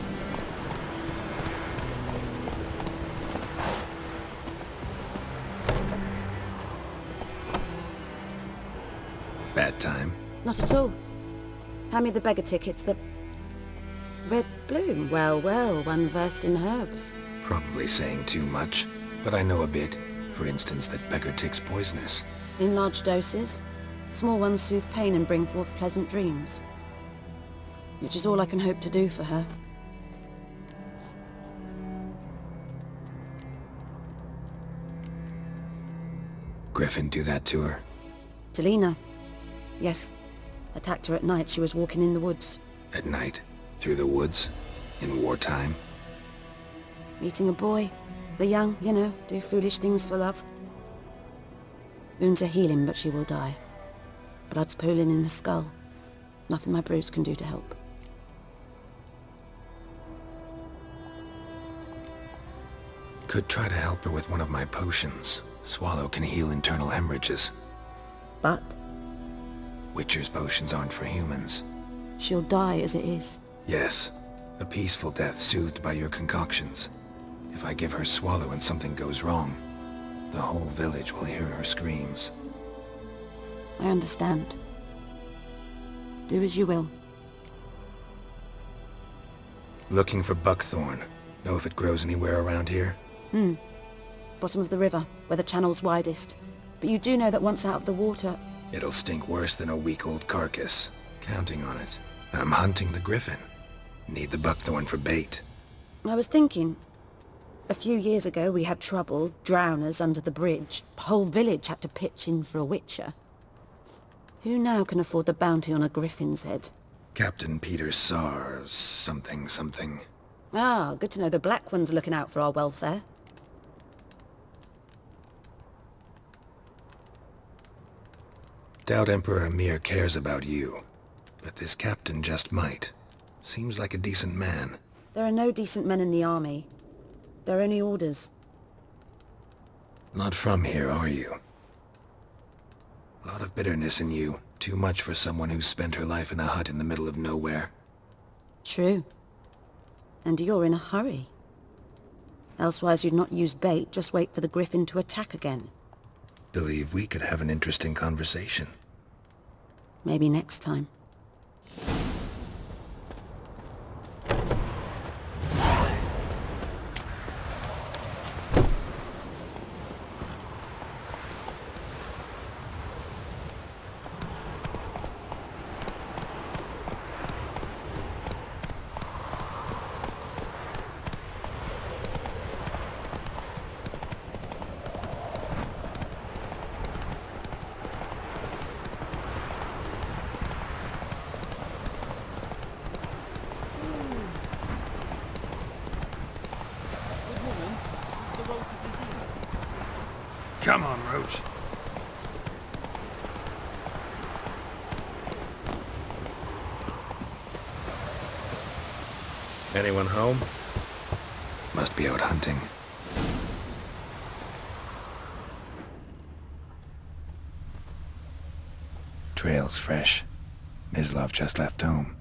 Bad time? Not at all. Hand me the beggar tickets, the... Red Bloom. Well, well, one versed in herbs. Probably saying too much, but I know a bit. For instance, that beggar tick's poisonous. In large doses. Small ones soothe pain and bring forth pleasant dreams. Which is all I can hope to do for her. Griffin do that to her? Delina. Yes. Attacked her at night. She was walking in the woods. At night? Through the woods? In wartime? Meeting a boy. The young, you know, do foolish things for love. Wounds are healing, but she will die. Blood's pooling in her skull. Nothing my brews can do to help. Could try to help her with one of my potions. Swallow can heal internal hemorrhages. But? Witcher's potions aren't for humans. She'll die as it is. Yes. A peaceful death soothed by your concoctions. If I give her Swallow and something goes wrong, the whole village will hear her screams. I understand. Do as you will. Looking for buckthorn. Know if it grows anywhere around here? Bottom of the river, where the channel's widest. But you do know that once out of the water... It'll stink worse than a week-old carcass. Counting on it. I'm hunting the griffin. Need the buckthorn for bait. I was thinking... A few years ago we had trouble, drowners under the bridge. Whole village had to pitch in for a witcher. Who now can afford the bounty on a griffin's head? Captain Peter Sar... something. Ah, good to know the Black One's looking out for our welfare. Doubt Emperor Emir cares about you. But this captain just might. Seems like a decent man. There are no decent men in the army. They're only orders. Not from here, are you? Lot of bitterness in you. Too much for someone who spent her life in a hut in the middle of nowhere. True. And you're in a hurry. Elsewise you'd not use bait, just wait for the griffin to attack again. Believe we could have an interesting conversation. Maybe next time. Come on, Roach. Anyone home? Must be out hunting. Trail's fresh. Mislav just left home.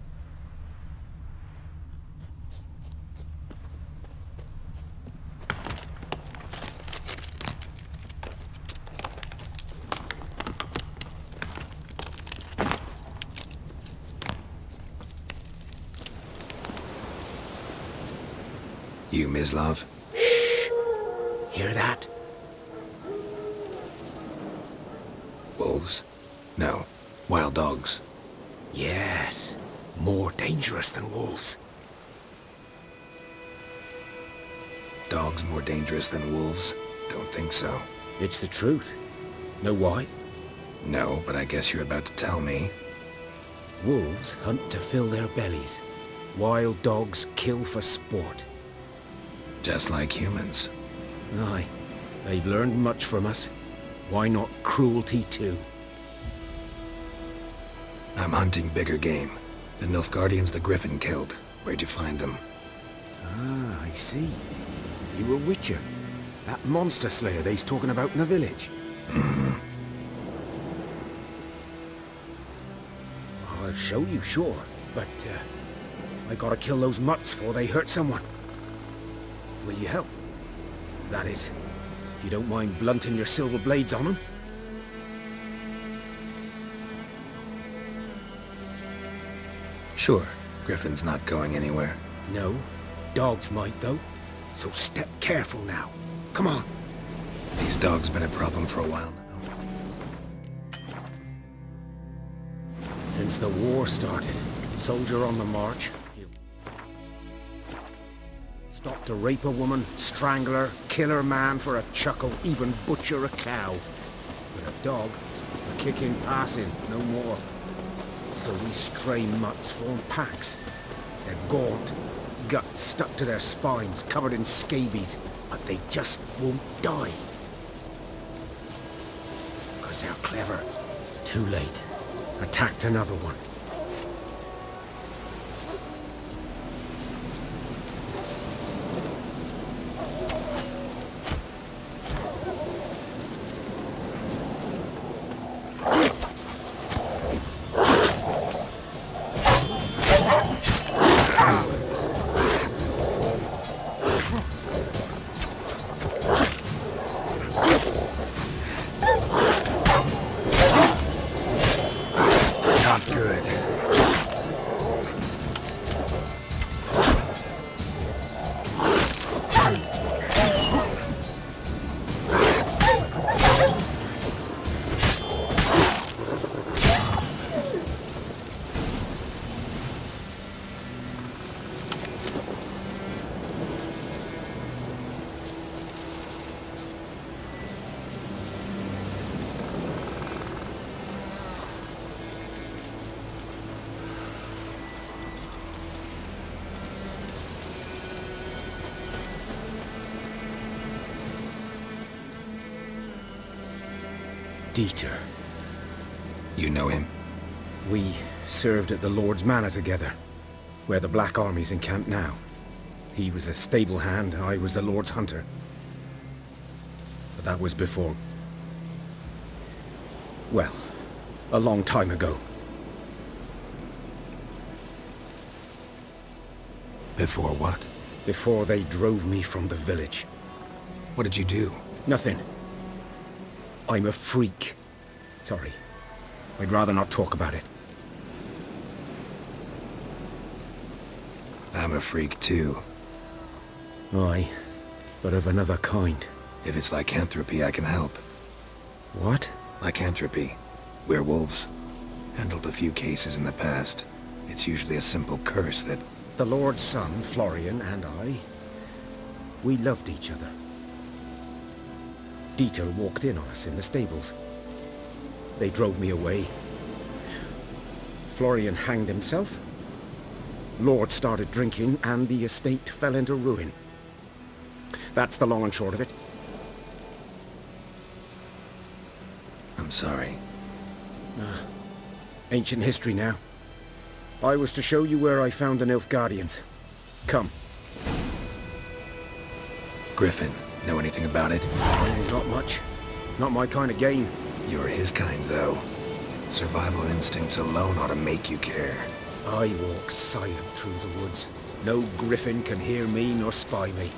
You, Mislav? Hear that? Wolves? No. Wild dogs. Yes. More dangerous than wolves. Dogs more dangerous than wolves? Don't think so. It's the truth. Know why? No, but I guess you're about to tell me. Wolves hunt to fill their bellies. Wild dogs kill for sport. Just like humans. Aye. They've learned much from us. Why not cruelty too? I'm hunting bigger game. The Nilfgaardians the Griffin killed. Where'd you find them? Ah, I see. You were Witcher. That monster slayer they's talking about in the village. I'll show you, sure. But, I gotta kill those mutts before they hurt someone. Will you help? That is, if you don't mind blunting your silver blades on them. Sure. Griffin's not going anywhere. No. Dogs might, though. So step careful now. Come on. These dogs been a problem for a while now. Since the war started, soldier on the march. Stop to rape a woman, strangle her, kill her man for a chuckle, even butcher a cow. But a dog, a kick in passing, no more. So these stray mutts form packs. They're gaunt, guts stuck to their spines, covered in scabies, but they just won't die. 'Cause they're clever. Too late. Attacked another one. Not good. Dieter. You know him? We served at the Lord's Manor together, where the Black Army's encamped now. He was a stable hand, I was the Lord's hunter. But that was before... well, a long time ago. Before what? Before they drove me from the village. What did you do? Nothing. I'm a freak. Sorry. I'd rather not talk about it. I'm a freak too. Aye, but of another kind. If it's lycanthropy, I can help. What? Lycanthropy. Werewolves. Handled a few cases in the past. It's usually a simple curse that... The Lord's son, Florian, and I, we loved each other. Dieter walked in on us in the stables. They drove me away. Florian hanged himself. Lord started drinking, and the estate fell into ruin. That's the long and short of it. I'm sorry. Ancient history now. I was to show you where I found the Nilfgaardians. Come. Griffin, know anything about it? Not much. Not my kind of game. You're his kind, though. Survival instincts alone ought to make you care. I walk silent through the woods. No griffin can hear me nor spy me.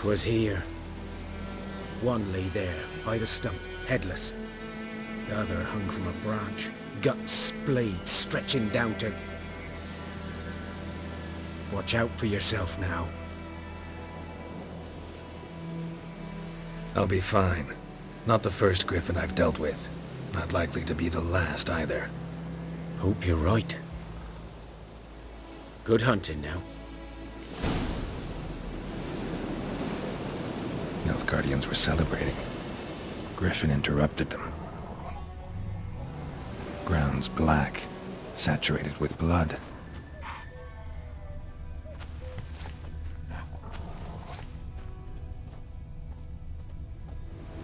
Was here. One lay there, by the stump, headless. The other hung from a branch, guts splayed, stretching down to... Watch out for yourself now. I'll be fine. Not the first griffin I've dealt with. Not likely to be the last either. Hope you're right. Good hunting now. Nilfgaardians were celebrating. Griffin interrupted them. Ground's black, saturated with blood.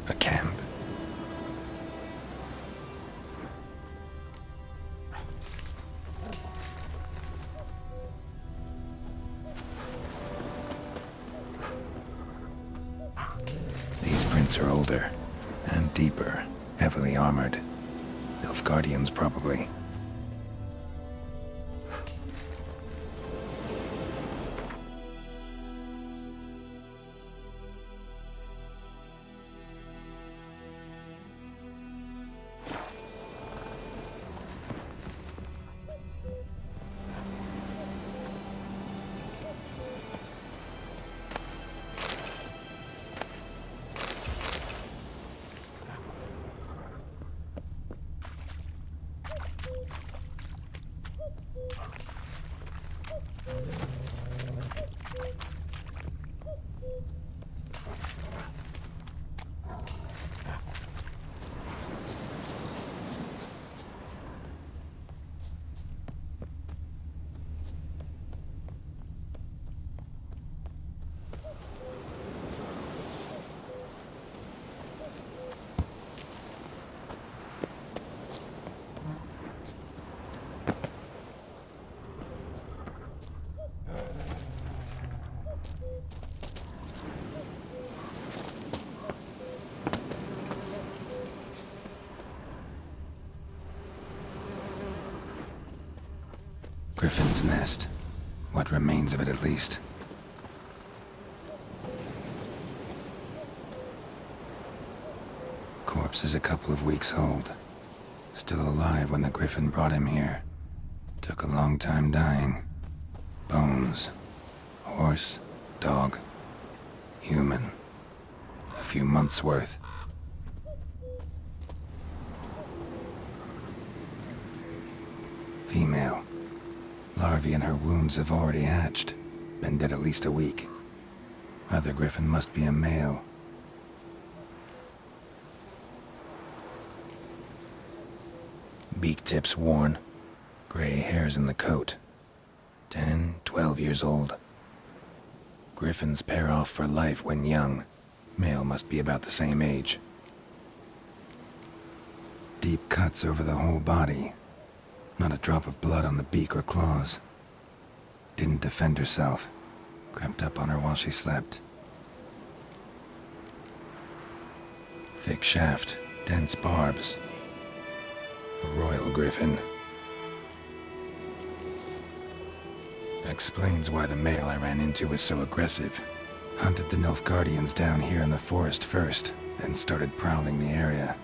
A camp. These prints are older and deeper, heavily armored. Nilfgaardians, probably. Griffin's nest. What remains of it, at least. Corpse is a couple of weeks old. Still alive when the Griffin brought him here. Took a long time dying. Bones. Horse. Dog. Human. A few months' worth. Female. Larvae in her wounds have already hatched. Been dead at least a week. Other Griffin must be a male. Beak tips worn. Gray hairs in the coat. 10, 12 years old. Griffins pair off for life when young. Male must be about the same age. Deep cuts over the whole body. Not a drop of blood on the beak or claws. Didn't defend herself. Crept up on her while she slept. Thick shaft, dense barbs. A royal griffin. Explains why the male I ran into was so aggressive. Hunted the Nilfgaardians down here in the forest first, then started prowling the area.